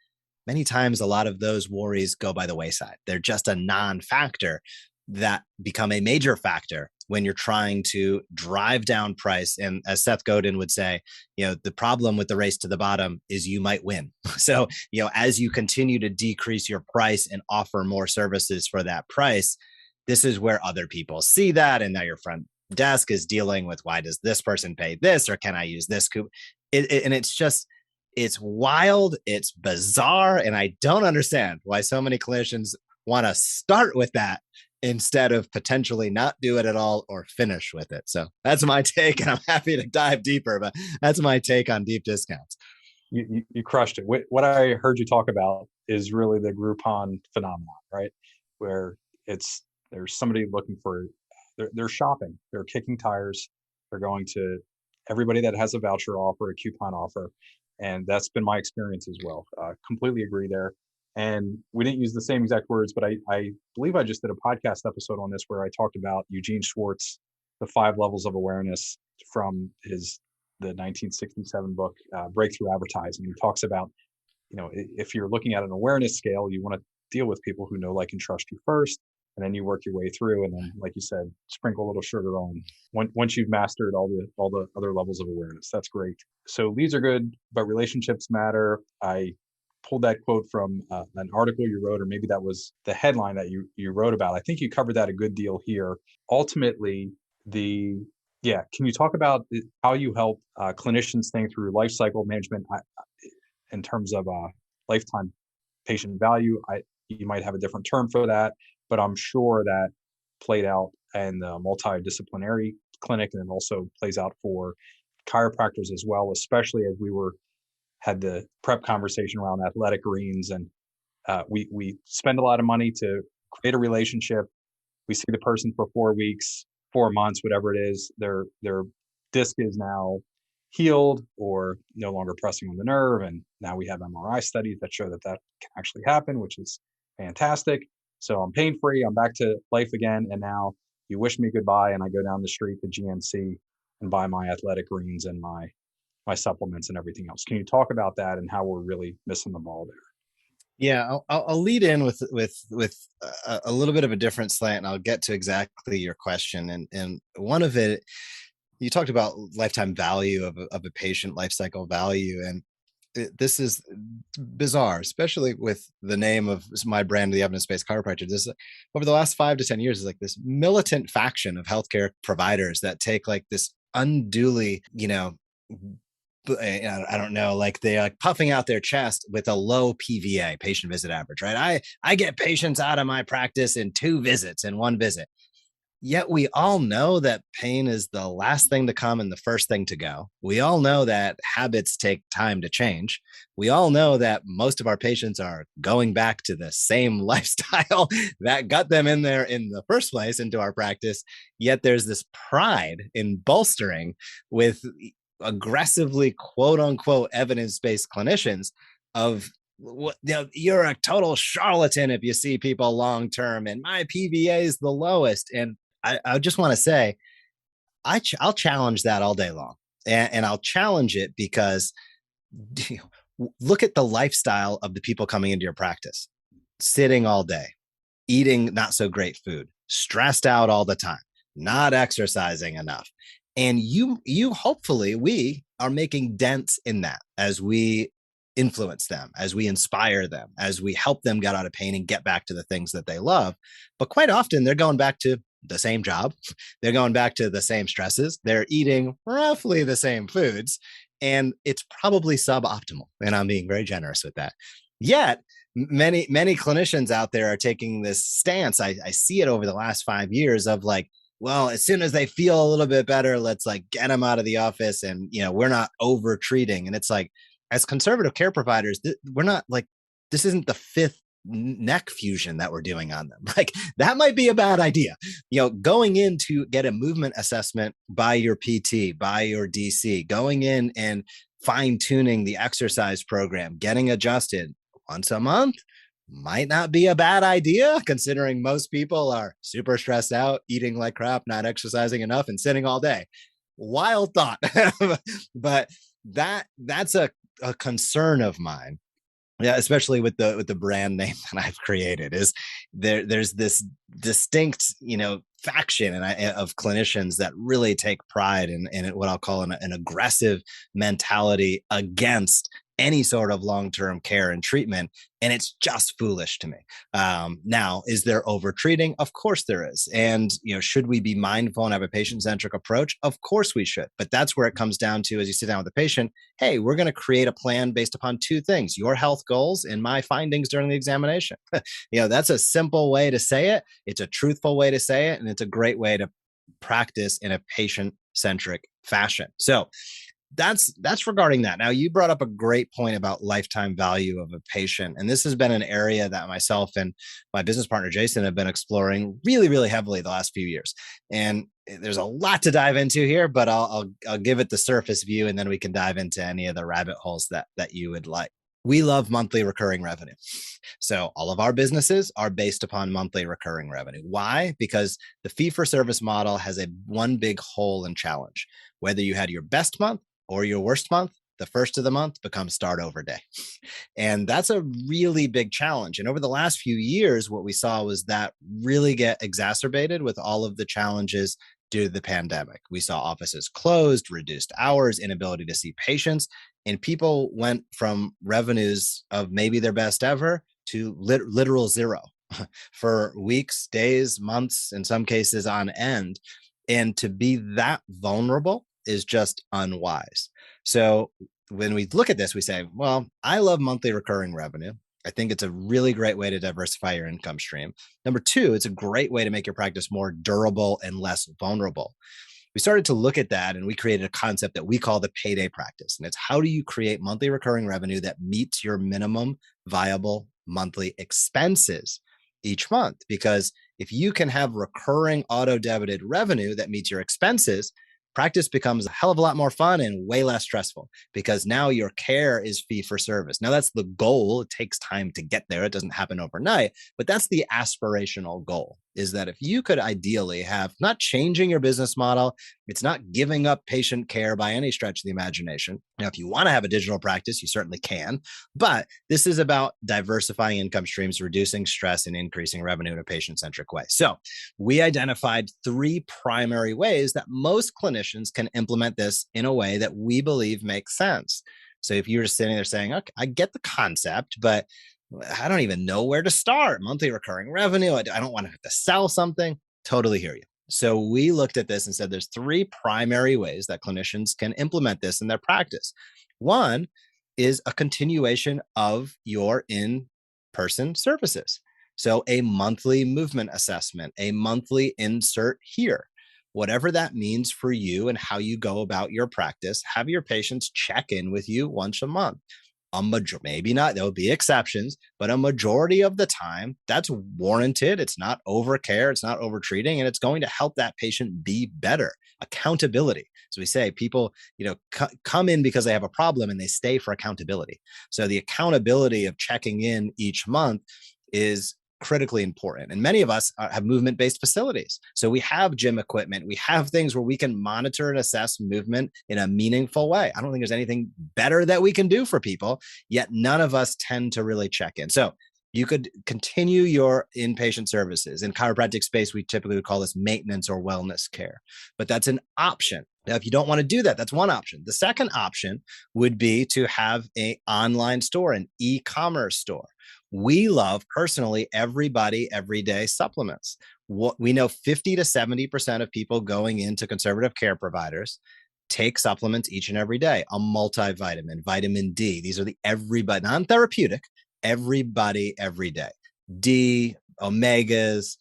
many times a lot of those worries go by the wayside. They're just a non-factor that become a major factor when you're trying to drive down price. And as Seth Godin would say, the problem with the race to the bottom is you might win. So, as you continue to decrease your price and offer more services for that price, this is where other people see that. And now your front desk is dealing with, why does this person pay this? Or can I use this coupon? And it's wild. It's bizarre. And I don't understand why so many clinicians want to start with that instead of potentially not do it at all or finish with it. So that's my take, and I'm happy to dive deeper, but that's my take on deep discounts. You crushed it. What I heard you talk about is really the Groupon phenomenon, right? Where there's somebody looking for, they're shopping, they're kicking tires, they're going to everybody that has a voucher offer, a coupon offer. And that's been my experience as well. Completely agree there. And we didn't use the same exact words, but I believe I just did a podcast episode on this where I talked about Eugene Schwartz, the 5 levels of awareness from the 1967 book, Breakthrough Advertising. He talks about, if you're looking at an awareness scale, you want to deal with people who know, like, and trust you first, and then you work your way through. And then, like you said, sprinkle a little sugar on once you've mastered all the other levels of awareness. That's great. So leads are good, but relationships matter. I pulled that quote from an article you wrote, or maybe that was the headline that you wrote about. I think you covered that a good deal here. Ultimately, can you talk about how you help clinicians think through life cycle management in terms of lifetime patient value? You might have a different term for that, but I'm sure that played out in the multidisciplinary clinic, and it also plays out for chiropractors as well, especially as had the prep conversation around athletic greens. And we spend a lot of money to create a relationship. We see the person for 4 weeks, 4 months, whatever it is. Their disc is now healed or no longer pressing on the nerve. And now we have MRI studies that show that can actually happen, which is fantastic. So I'm pain-free. I'm back to life again. And now you wish me goodbye, and I go down the street to GNC and buy my athletic greens and my supplements and everything else. Can you talk about that and how we're really missing the ball there? Yeah, I'll lead in with a little bit of a different slant, and I'll get to exactly your question. And one of it, you talked about lifetime value of a patient, life cycle value, and this is bizarre, especially with the name of my brand, the evidence-based chiropractor. This, over the last 5 to 10 years, is like this militant faction of healthcare providers that take like this unduly, I don't know, like they're like puffing out their chest with a low PVA, patient visit average, right? I get patients out of my practice in 2 visits, in 1 visit. Yet we all know that pain is the last thing to come and the first thing to go. We all know that habits take time to change. We all know that most of our patients are going back to the same lifestyle that got them in there in the first place into our practice. Yet there's this pride in bolstering with aggressively, quote unquote, evidence-based clinicians of you're a total charlatan if you see people long term, and my PVA is the lowest. And I just want to say, I'll challenge that all day long. And I'll challenge it because look at the lifestyle of the people coming into your practice, sitting all day, eating not so great food, stressed out all the time, not exercising enough. And you hopefully, we are making dents in that as we influence them, as we inspire them, as we help them get out of pain and get back to the things that they love. But quite often they're going back to the same job. They're going back to the same stresses. They're eating roughly the same foods, and it's probably suboptimal. And I'm being very generous with that. Yet many clinicians out there are taking this stance. I see it over the last 5 years of like, well, as soon as they feel a little bit better, let's like get them out of the office, and we're not over treating. And it's like, as conservative care providers, we're not like, this isn't the 5th neck fusion that we're doing on them. Like that might be a bad idea. Going in to get a movement assessment by your PT, by your DC, going in and fine tuning the exercise program, getting adjusted once a month might not be a bad idea, considering most people are super stressed out, eating like crap, not exercising enough, and sitting all day. Wild thought. But that's a concern of mine. Yeah, especially with the brand name that I've created, is there's this distinct, faction of clinicians that really take pride in what I'll call an aggressive mentality against any sort of long-term care and treatment. And it's just foolish to me. Now, is there over-treating? Of course there is. And, should we be mindful and have a patient-centric approach? Of course we should. But that's where it comes down to, as you sit down with the patient, hey, we're going to create a plan based upon 2 things, your health goals and my findings during the examination. That's a simple way to say it. It's a truthful way to say it. And it's a great way to practice in a patient-centric fashion. So that's regarding that. Now, you brought up a great point about lifetime value of a patient. And this has been an area that myself and my business partner, Jason, have been exploring really, really heavily the last few years. And there's a lot to dive into here, but I'll give it the surface view, and then we can dive into any of the rabbit holes that you would like. We love monthly recurring revenue. So all of our businesses are based upon monthly recurring revenue. Why? Because the fee-for-service model has one big hole and challenge. Whether you had your best month or your worst month, the first of the month becomes start over day. And that's a really big challenge. And over the last few years, what we saw was that really get exacerbated with all of the challenges due to the pandemic. We saw offices closed, reduced hours, inability to see patients, and people went from revenues of maybe their best ever to literal zero for weeks, days, months, in some cases on end. And to be that vulnerable is just unwise. So when we look at this, we say, well, I love monthly recurring revenue. I think it's a really great way to diversify your income stream. Number 2, it's a great way to make your practice more durable and less vulnerable. We started to look at that, and we created a concept that we call the payday practice. And it's, how do you create monthly recurring revenue that meets your minimum viable monthly expenses each month? Because if you can have recurring auto-debited revenue that meets your expenses, practice becomes a hell of a lot more fun and way less stressful, because now your care is fee for service. Now that's the goal. It takes time to get there. It doesn't happen overnight, but that's the aspirational goal, is that if you could ideally have, not changing your business model, it's not giving up patient care by any stretch of the imagination. Now, if you want to have a digital practice, you certainly can, but this is about diversifying income streams, reducing stress, and increasing revenue in a patient-centric way. So we identified 3 primary ways that most clinicians can implement this in a way that we believe makes sense. So if you're just sitting there saying, okay, I get the concept, but I don't even know where to start. Monthly recurring revenue, I don't want to have to sell something. Totally hear you. So we looked at this and said there's three primary ways that clinicians can implement this in their practice. One is a continuation of your in-person services. So a monthly movement assessment, a monthly insert here, whatever that means for you and how you go about your practice, have your patients check in with you once a month. Maybe not, there'll be exceptions, but a majority of the time that's warranted. It's not overcare, it's not overtreating, and it's going to help that patient be better. Accountability. So we say people, come in because they have a problem and they stay for accountability. So the accountability of checking in each month is critically important. And many of us have movement-based facilities. So we have gym equipment. We have things where we can monitor and assess movement in a meaningful way. I don't think there's anything better that we can do for people, yet none of us tend to really check in. So you could continue your inpatient services. In chiropractic space, we typically would call this maintenance or wellness care, but that's an option. Now, if you don't want to do that, that's one option. The second option would be to have an online store, an e-commerce store. We love personally everybody everyday supplements. What we know 50 to 70% of people going into conservative care providers take supplements each and every day. A multivitamin, vitamin D. These are the everybody, non-therapeutic, everybody every day. D, omegas,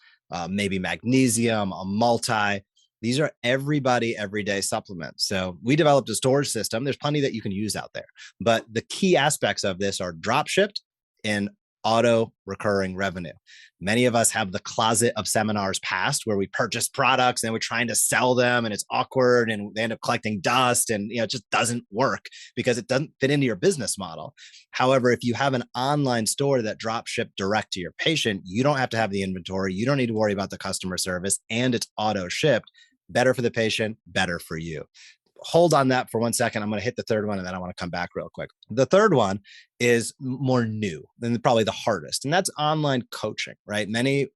maybe magnesium, a multi. These are everybody everyday supplements. So we developed a storage system. There's plenty that you can use out there, but the key aspects of this are drop shipped and auto recurring revenue. Many of us have the closet of seminars past where we purchase products and we're trying to sell them and it's awkward and they end up collecting dust and it just doesn't work because it doesn't fit into your business model. However, if you have an online store that drop ship direct to your patient, you don't have to have the inventory. You don't need to worry about the customer service and it's auto shipped. Better for the patient, better for you. Hold on that for 1 second. I'm going to hit the third one and then I want to come back real quick. The third one is more new and probably the hardest, and that's online coaching, right? Many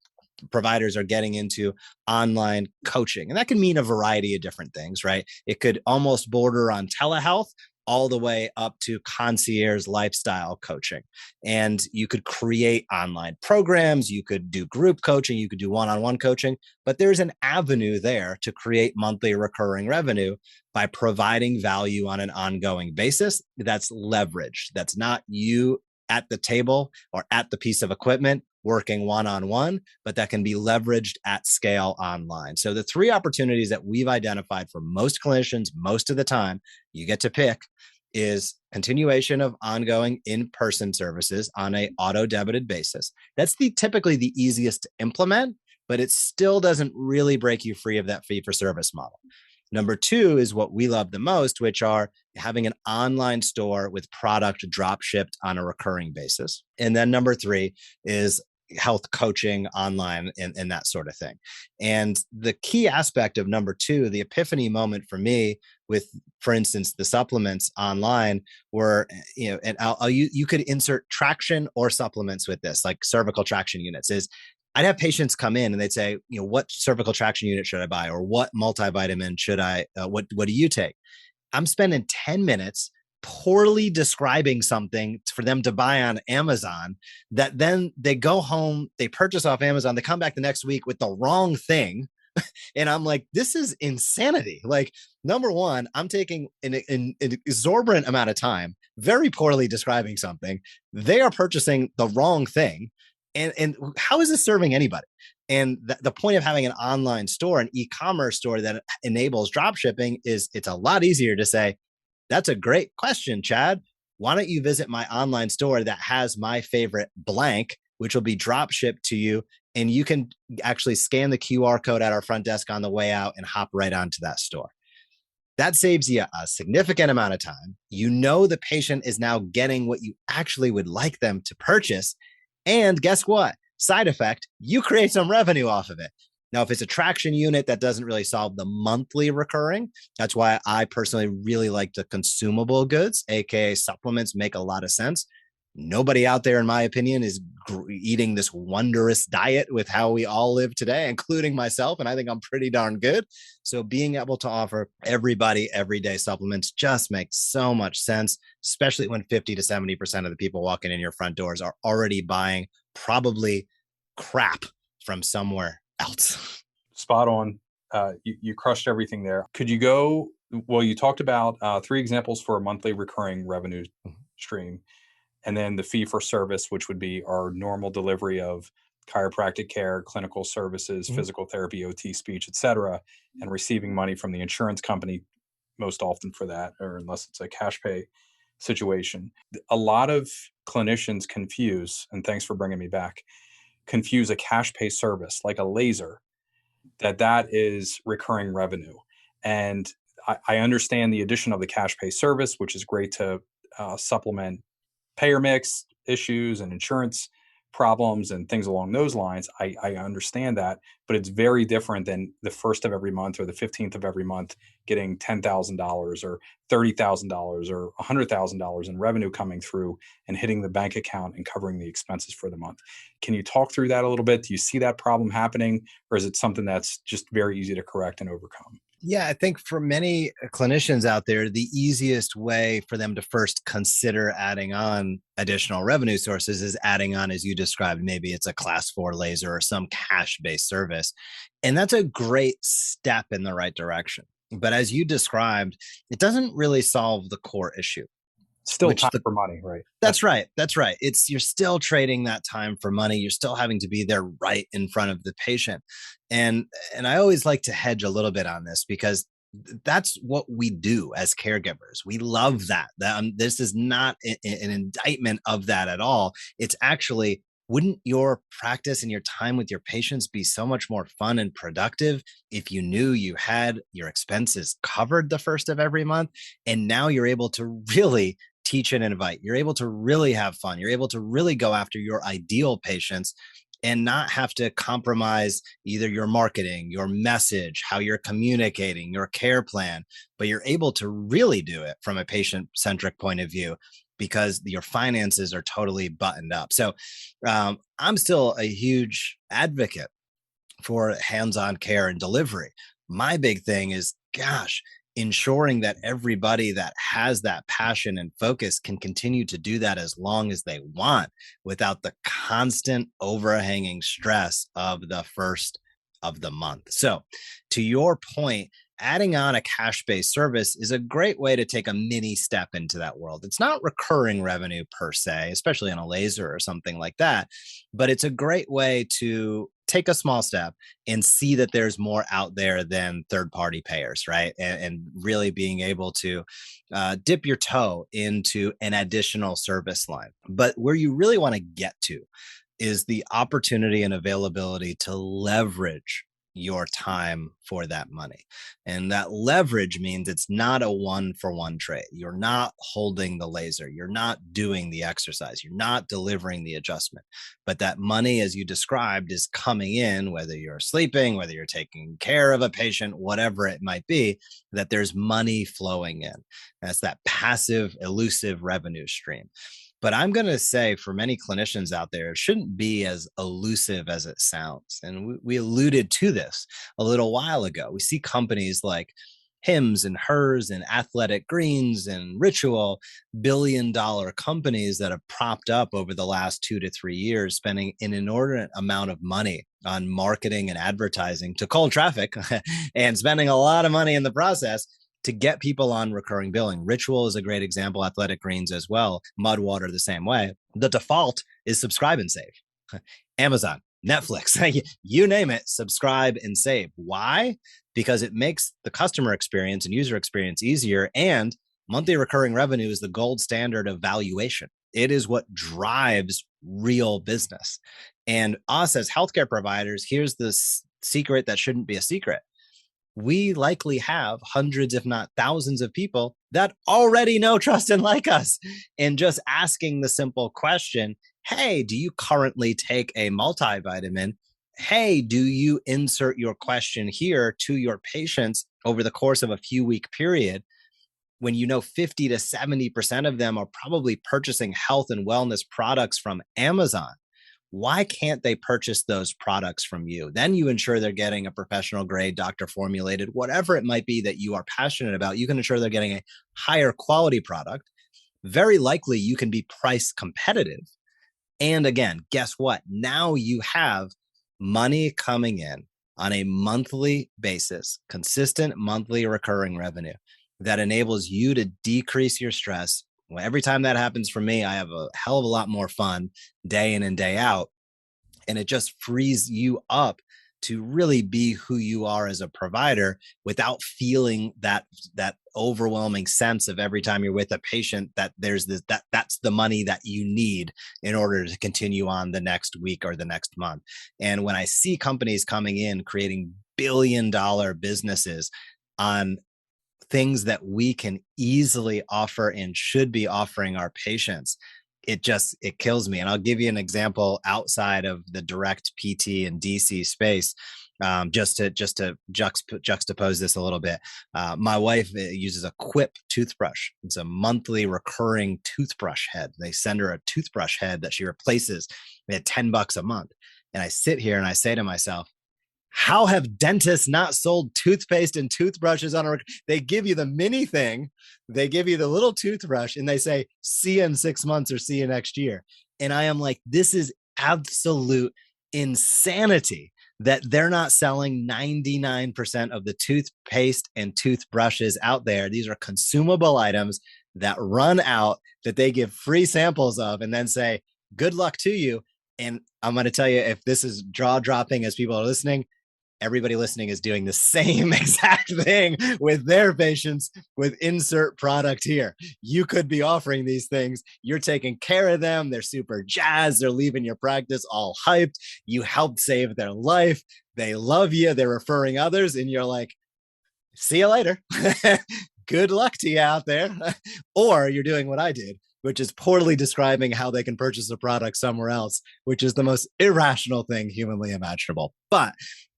providers are getting into online coaching, and that can mean a variety of different things, right? It could almost border on telehealth all the way up to concierge lifestyle coaching. And you could create online programs, you could do group coaching, you could do one-on-one coaching, but there's an avenue there to create monthly recurring revenue by providing value on an ongoing basis that's leveraged. That's not you at the table or at the piece of equipment working one-on-one, but that can be leveraged at scale online. So the three opportunities that we've identified for most clinicians most of the time, you get to pick, is continuation of ongoing in-person services on a auto-debited basis. That's typically the easiest to implement, but it still doesn't really break you free of that fee-for-service model. Number two is what we love the most, which are having an online store with product drop shipped on a recurring basis. And then number three is health coaching online and that sort of thing. And the key aspect of number two, the epiphany moment for me with, for instance, the supplements online were, and you could insert traction or supplements with this, like cervical traction units is, I'd have patients come in and they'd say, what cervical traction unit should I buy? Or what multivitamin should I, what do you take? I'm spending 10 minutes poorly describing something for them to buy on Amazon that then they go home, they purchase off Amazon, they come back the next week with the wrong thing. And I'm like, this is insanity. Like, number one, I'm taking an exorbitant amount of time, very poorly describing something. They are purchasing the wrong thing. And how is this serving anybody? And the point of having an online store, an e-commerce store that enables drop shipping is it's a lot easier to say, that's a great question, Chad. Why don't you visit my online store that has my favorite blank, which will be drop shipped to you. And you can actually scan the QR code at our front desk on the way out and hop right onto that store. That saves you a significant amount of time. The patient is now getting what you actually would like them to purchase. And guess what? Side effect, you create some revenue off of it. Now, if it's a traction unit, that doesn't really solve the monthly recurring. That's why I personally really like the consumable goods, aka supplements, make a lot of sense. Nobody out there, in my opinion, is eating this wondrous diet with how we all live today, including myself. And I think I'm pretty darn good. So being able to offer everybody everyday supplements just makes so much sense, especially when 50 to 70% of the people walking in your front doors are already buying probably crap from somewhere else. Spot on. You crushed everything there. Could you go, well, you talked about 3 examples for a monthly recurring revenue stream, and then the fee for service, which would be our normal delivery of chiropractic care, clinical services, physical therapy, OT, speech, et cetera, and receiving money from the insurance company most often for that, or unless it's a cash pay situation. A lot of clinicians confuse, and thanks for bringing me back, confuse a cash pay service like a laser, that is recurring revenue. And I understand the addition of the cash pay service, which is great to supplement payer mix issues and insurance problems and things along those lines. I understand that, but it's very different than the first of every month or the 15th of every month getting $10,000 or $30,000 or $100,000 in revenue coming through and hitting the bank account and covering the expenses for the month. Can you talk through that a little bit? Do you see that problem happening, or is it something that's just very easy to correct and overcome? Yeah, I think for many clinicians out there, the easiest way for them to first consider adding on additional revenue sources is adding on, as you described, maybe it's a class 4 laser or some cash-based service. And that's a great step in the right direction. But as you described, it doesn't really solve the core issue. Still time for money, right? That's right. That's right. You're still trading that time for money. You're still having to be there right in front of the patient. And I always like to hedge a little bit on this because that's what we do as caregivers. We love that. This is not an indictment of that at all. It's actually, wouldn't your practice and your time with your patients be so much more fun and productive if you knew you had your expenses covered the first of every month? And now you're able to really teach and invite. You're able to really have fun. You're able to really go after your ideal patients and not have to compromise either your marketing, your message, how you're communicating, your care plan, but you're able to really do it from a patient-centric point of view because your finances are totally buttoned up. So I'm still a huge advocate for hands-on care and delivery. My big thing is, gosh, ensuring that everybody that has that passion and focus can continue to do that as long as they want without the constant overhanging stress of the first of the month. So to your point, adding on a cash-based service is a great way to take a mini step into that world. It's not recurring revenue per se, especially on a laser or something like that, but it's a great way to take a small step and see that there's more out there than third-party payers, right? And really being able to dip your toe into an additional service line. But where you really want to get to is the opportunity and availability to leverage your time for that money. And that leverage means it's not a 1-for-1 trade. You're not holding the laser. You're not doing the exercise. You're not delivering the adjustment. But that money, as you described, is coming in, whether you're sleeping, whether you're taking care of a patient, whatever it might be, that there's money flowing in. That's that passive, elusive revenue stream. But I'm going to say for many clinicians out there, it shouldn't be as elusive as it sounds. And we alluded to this a little while ago. We see companies like Hims and Hers and Athletic Greens and Ritual, billion-dollar companies that have propped up over the last 2 to 3 years, spending an inordinate amount of money on marketing and advertising to cold traffic and spending a lot of money in the process to get people on recurring billing. Ritual is a great example, Athletic Greens as well, Mudwater the same way. The default is subscribe and save. Amazon, Netflix, you name it, subscribe and save. Why? Because it makes the customer experience and user experience easier, and monthly recurring revenue is the gold standard of valuation. It is what drives real business. And us as healthcare providers, here's the secret that shouldn't be a secret. We likely have hundreds, if not thousands of people that already know, trust, and like us. And just asking the simple question, hey, do you currently take a multivitamin? Hey, do you insert your question here to your patients over the course of a few week period? When you know 50 to 70% of them are probably purchasing health and wellness products from Amazon. Why can't they purchase those products from you? Then you ensure they're getting a professional grade, doctor formulated, whatever it might be that you are passionate about. You can ensure they're getting a higher quality product. Very likely you can be price competitive. And again, guess what? Now you have money coming in on a monthly basis, consistent monthly recurring revenue that enables you to decrease your stress. Well, every time that happens for me, I have a hell of a lot more fun day in and day out. And it just frees you up to really be who you are as a provider without feeling that overwhelming sense of every time you're with a patient that there's this that's the money that you need in order to continue on the next week or the next month. And when I see companies coming in creating billion-dollar businesses on things that we can easily offer and should be offering our patients, it kills me. And I'll give you an example outside of the direct PT and DC space, just to juxtapose this a little bit. My wife uses a Quip toothbrush. It's a monthly recurring toothbrush head. They send her a toothbrush head that she replaces at $10 a month. And I sit here and I say to myself, how have dentists not sold toothpaste and toothbrushes on they give you the mini thing, they give you the little toothbrush, and they say, see you in 6 months or see you next year. And I am like, this is absolute insanity that they're not selling 99% of the toothpaste and toothbrushes out there. These are consumable items that run out, that they give free samples of, and then say, good luck to you. And I'm going to tell you, if this is jaw dropping as people are listening, everybody listening is doing the same exact thing with their patients with insert product here. You could be offering these things. You're taking care of them. They're super jazzed. They're leaving your practice all hyped. You helped save their life. They love you. They're referring others. And you're like, see you later. Good luck to you out there. Or you're doing what I did, which is poorly describing how they can purchase a product somewhere else, which is the most irrational thing humanly imaginable. But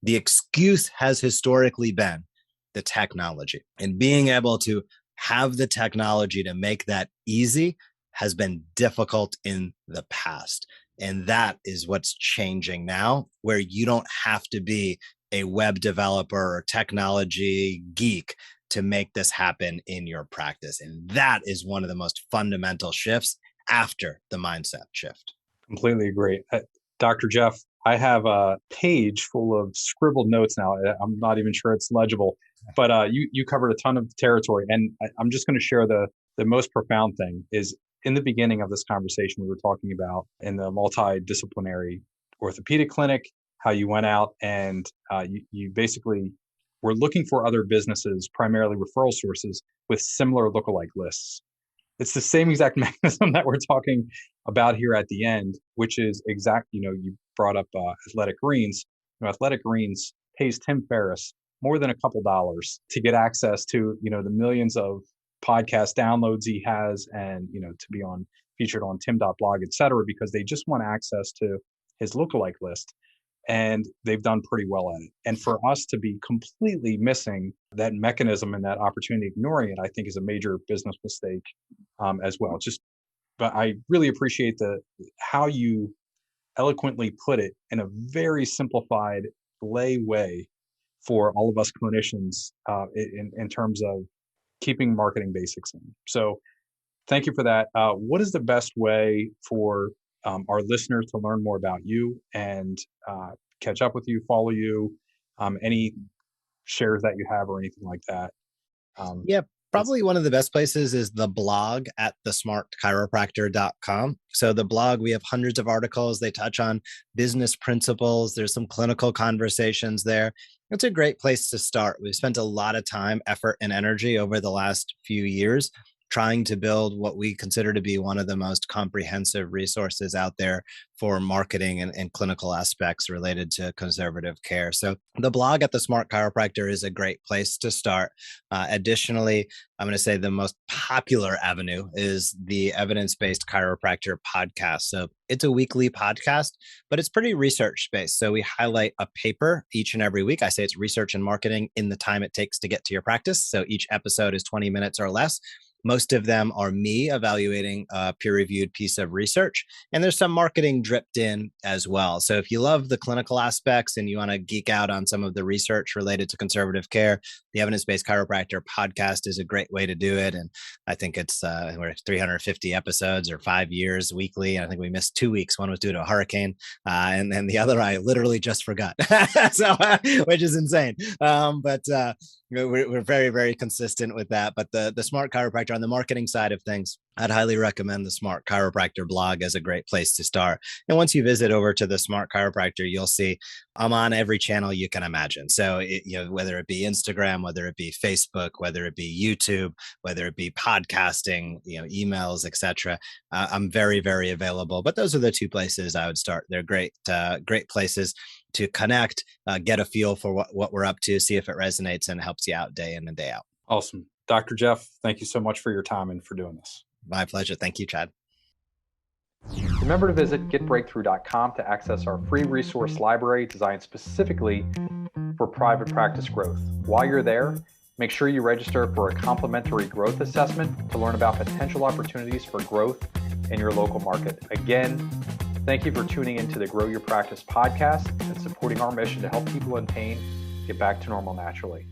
the excuse has historically been the technology, and being able to have the technology to make that easy has been difficult in the past. And that is what's changing now, where you don't have to be a web developer or technology geek to make this happen in your practice. And that is one of the most fundamental shifts after the mindset shift. Completely agree. Dr. Jeff, I have a page full of scribbled notes now. I'm not even sure it's legible, but you covered a ton of territory. And I'm just going to share the most profound thing is in the beginning of this conversation, we were talking about in the multidisciplinary orthopedic clinic, how you went out and you basically were looking for other businesses, primarily referral sources, with similar lookalike lists. It's the same exact mechanism that we're talking about here at the end, which is you brought up Athletic Greens. Athletic Greens pays Tim Ferriss more than a couple dollars to get access to, the millions of podcast downloads he has and, to be featured on tim.blog, et cetera, because they just want access to his lookalike list. And they've done pretty well at it. And for us to be completely missing that mechanism and that opportunity, ignoring it, I think is a major business mistake as well. But I really appreciate how you eloquently put it in a very simplified lay way for all of us clinicians in terms of keeping marketing basics in. So thank you for that. What is the best way for our listeners to learn more about you and catch up with you, follow you, any shares that you have or anything like that? Probably one of the best places is the blog at thesmartchiropractor.com. So the blog, we have hundreds of articles. They touch on business principles. There's some clinical conversations there. It's a great place to start. We've spent a lot of time, effort, and energy over the last few years trying to build what we consider to be one of the most comprehensive resources out there for marketing and clinical aspects related to conservative care. So the blog at The Smart Chiropractor is a great place to start. Additionally, I'm going to say the most popular avenue is the Evidence-Based Chiropractor podcast. So it's a weekly podcast, but it's pretty research-based. So we highlight a paper each and every week. I say it's research and marketing in the time it takes to get to your practice. So each episode is 20 minutes or less. Most of them are me evaluating a peer-reviewed piece of research, and there's some marketing dripped in as well. So if you love the clinical aspects and you want to geek out on some of the research related to conservative care, the Evidence-Based Chiropractor podcast is a great way to do it. And I think we're 350 episodes or 5 years weekly. I think we missed 2 weeks. One was due to a hurricane, and then the other I literally just forgot, which is insane. But we're very, very consistent with that. But the Smart Chiropractor, on the marketing side of things, I'd highly recommend the Smart Chiropractor blog as a great place to start. And once you visit over to the Smart Chiropractor, you'll see I'm on every channel you can imagine. So, whether it be Instagram, whether it be Facebook, whether it be YouTube, whether it be podcasting, emails, etc. I'm very, very available. But those are the two places I would start. They're great places to connect, get a feel for what we're up to, see if it resonates and helps you out day in and day out. Awesome. Dr. Jeff, thank you so much for your time and for doing this. My pleasure. Thank you, Chad. Remember to visit getbreakthrough.com to access our free resource library designed specifically for private practice growth. While you're there, make sure you register for a complimentary growth assessment to learn about potential opportunities for growth in your local market. Again, thank you for tuning into the Grow Your Practice podcast and supporting our mission to help people in pain get back to normal naturally.